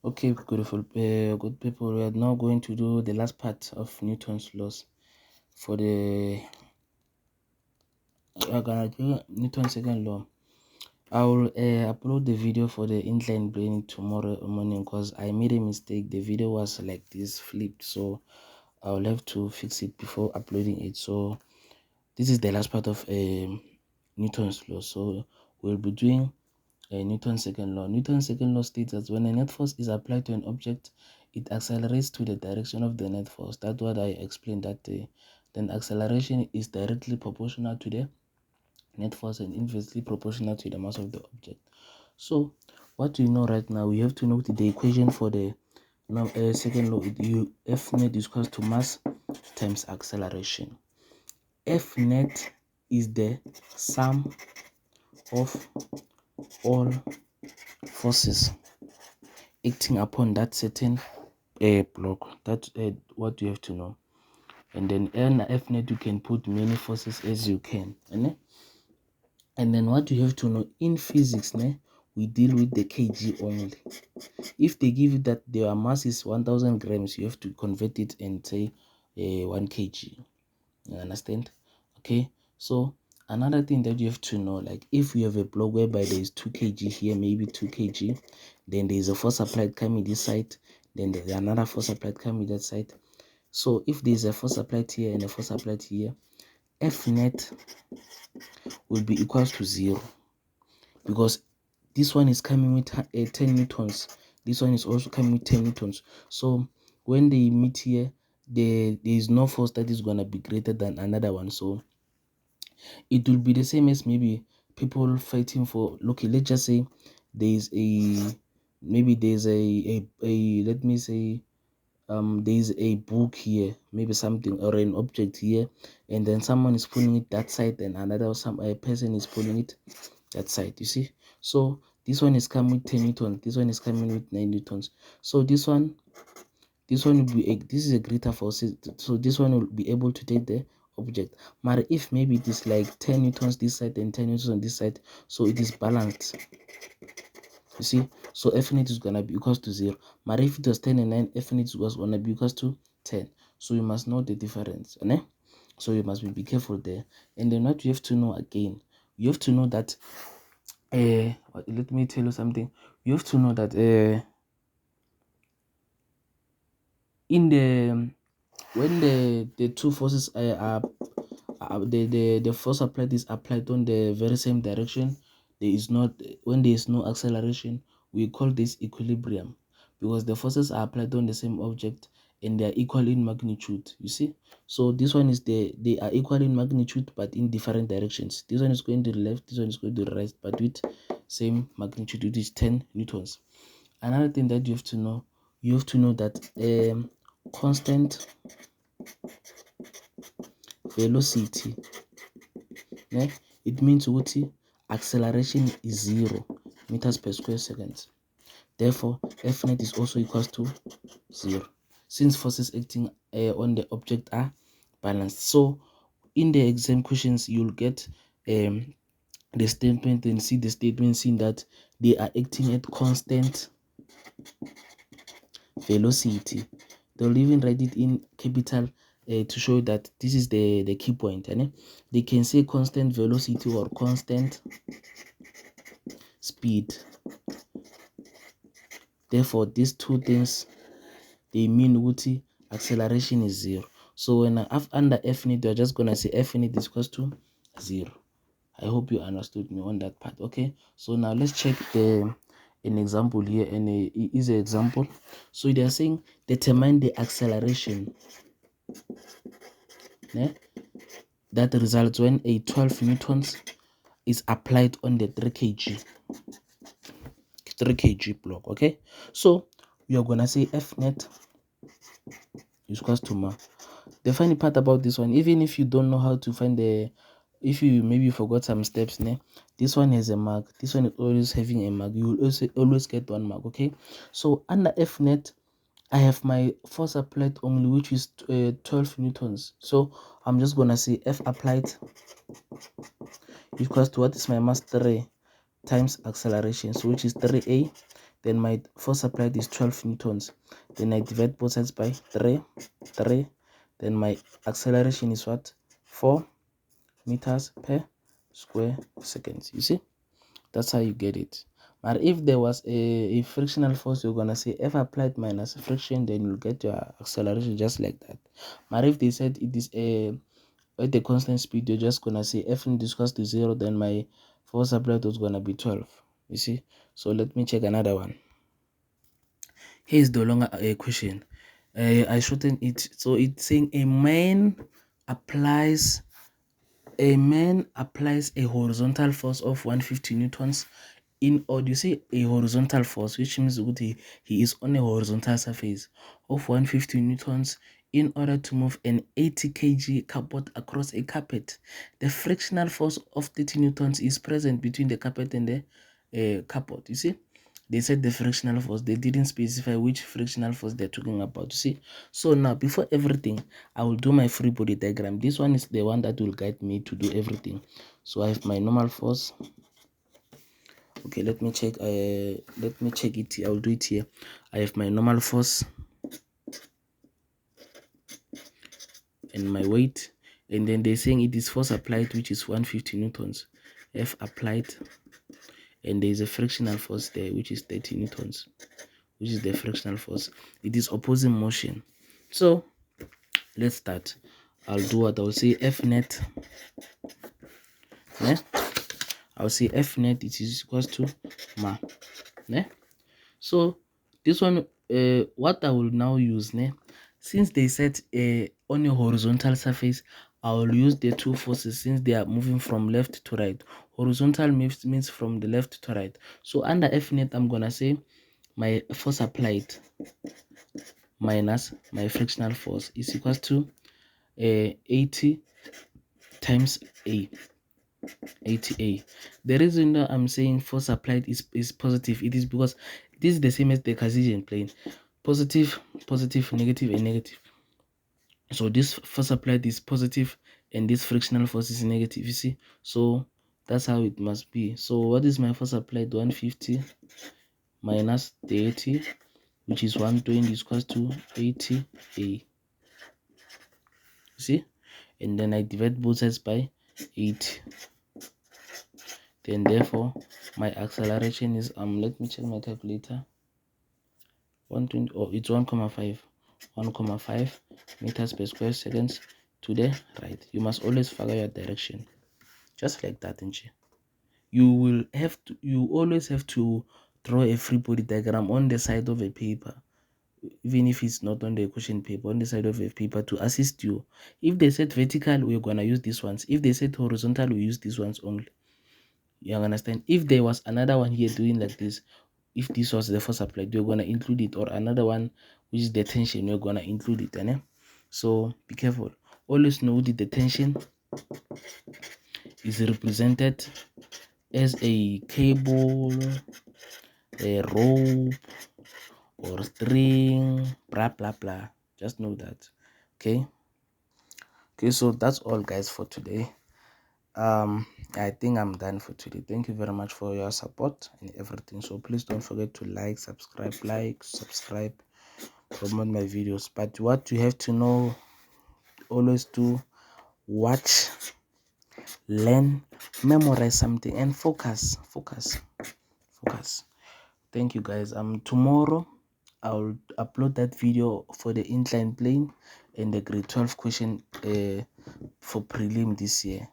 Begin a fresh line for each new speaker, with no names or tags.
Okay, beautiful, good people. We are now going to do the last part of Newton's laws for the. We are gonna do Newton's second law. I will upload the video for the incline plane tomorrow morning because I made a mistake. The video was like this flipped, so I will have to fix it before uploading it. So this is the last part of Newton's law. So we'll be doing Newton's second law. Newton's second law states that when a net force is applied to an object, it accelerates to the direction of the net force. That's what I explained that day. Then acceleration is directly proportional to the net force and inversely proportional to the mass of the object. So what we know right now, we have to note the equation for the second law. F net is equal to mass times acceleration. F net is the sum of all forces acting upon that certain block. That's what you have to know. And then in F net you can put many forces as you can. And then what you have to know in physics, we deal with the kg only. If they give you that their mass is 1000 grams, you have to convert it and say 1 kg. You understand? Okay, so another thing that you have to know, like if you have a block whereby there is 2 kg here, maybe 2 kg, then there is a force applied coming this side, then there's another force applied coming that side. So if there is a force applied here and a force applied here, F net will be equals to 0, because this one is coming with 10 newtons, this one is also coming with 10 newtons. So when they meet here, there is no force that is going to be greater than another one. So it will be the same as maybe people fighting for, okay, let's just say there's a, maybe there's a let me say there's a book here, maybe something or an object here, and then someone is pulling it that side and another a person is pulling it that side, you see. So this one is coming with 10 newtons, this one is coming with 9 newtons. So this one will be this is a greater force, so this one will be able to take the object. But if maybe it is like 10 newtons this side and 10 newtons on this side, so it is balanced, you see. So F net is gonna be equals to 0. But if it was 10 and 9, F net was gonna be equals to 10. So you must know the difference, né? So you must be careful there. And then what you have to know again, you have to know that let me tell you something. You have to know that in the when the two forces are the force applied is applied on the very same direction, there is not, when there is no acceleration, we call this equilibrium, because the forces are applied on the same object and they are equal in magnitude, you see. So this one is they are equal in magnitude but in different directions. This one is going to the left, this one is going to the right, but with same magnitude, which is 10 newtons. Another thing that you have to know, that constant velocity, it means what acceleration is 0 meters per square seconds. Therefore F net is also equals to 0, since forces acting on the object are balanced. So in the exam questions you'll get the statement and see the statement saying that they are acting at constant velocity. They'll even write it in capital to show that this is the key point. They can say constant velocity or constant speed. Therefore these two things, they mean what acceleration is 0. So when under F net, you're just gonna say F net is equals to 0. I hope you understood me on that part. Okay, so now let's check an example here, and a easy example. So they are saying determine the acceleration that results when a 12 newtons is applied on the 3 kg block. Okay, so we are gonna say F net is equals to ma. The funny part about this one, even if you don't know how to find if you maybe forgot some steps, this one has a mark, this one is always having a mark, you will also always get 1 mark. Okay, so under F net I have my force applied only, which is 12 newtons. So I'm just gonna say F applied equals to, what is my mass, 3 times acceleration, so which is 3a then my force applied is 12 newtons. Then I divide both sides by 3. Then my acceleration is what? 4 meters per square seconds. You see, that's how you get it. But if there was a frictional force, you're gonna say F applied minus friction, then you'll get your acceleration just like that. But if they said it is at a constant speed, you're just gonna say F in equals to 0, then my force applied was gonna be 12. You see, so let me check another one. Here's the longer question. I shortened it, so it's saying a man applies a horizontal force of 150 newtons in, or do you say a horizontal force, which means he is on a horizontal surface of 150 newtons in order to move an 80 kg cardboard across a carpet. The frictional force of 30 newtons is present between the carpet and the cardboard. You see, they said the frictional force, they didn't specify which frictional force they're talking about. You see, so now before everything, I will do my free body diagram. This one is the one that will guide me to do everything. So I have my normal force. Okay, let me check it. I will do it here. I have my normal force and my weight, and then they're saying it is force applied, which is 150 newtons. F applied, and there is a frictional force there, which is 30 newtons, which is the frictional force. It is opposing motion. So let's start. I'll do what I'll say F net. Ne? I'll say F net, it is equals to ma. Ne? So this one, what I will now use, ne? Since they said on a horizontal surface, I will use the two forces since they are moving from left to right. Horizontal means from the left to right. So under F net, I'm gonna say my force applied minus my frictional force is equals to 80 times A. 80A. The reason that I'm saying force applied is positive, it is because this is the same as the Cartesian plane. Positive, positive, negative, and negative. So this force applied is positive and this frictional force is negative, you see. So that's how it must be. So what is my force applied? 150 minus the 80, which is 120, is equals to 80A. You see? And then I divide both sides by 80. Then therefore my acceleration is let me check my calculator. 120, oh, it's 1,5 meters per square seconds to the right. You must always follow your direction, just like that. You always have to draw a free body diagram on the side of a paper, even if it's not on the question paper, on the side of a paper, to assist you. If they said vertical, we're gonna use these ones. If they said horizontal, we use these ones only. You understand? If there was another one here doing like this, if this was the force applied, we're gonna include it, or another one which is the tension, we're gonna include it. So be careful. Always know that the tension is represented as a cable, a rope, or string, blah blah blah. Just know that. Okay, so that's all, guys, for today. I think I'm done for today. Thank you very much for your support and everything. So please don't forget to subscribe, promote my videos. But what you have to know, always do watch, learn, memorize something, and focus. Thank you, guys. Tomorrow I'll upload that video for the inclined plane and the grade 12 question for prelim this year.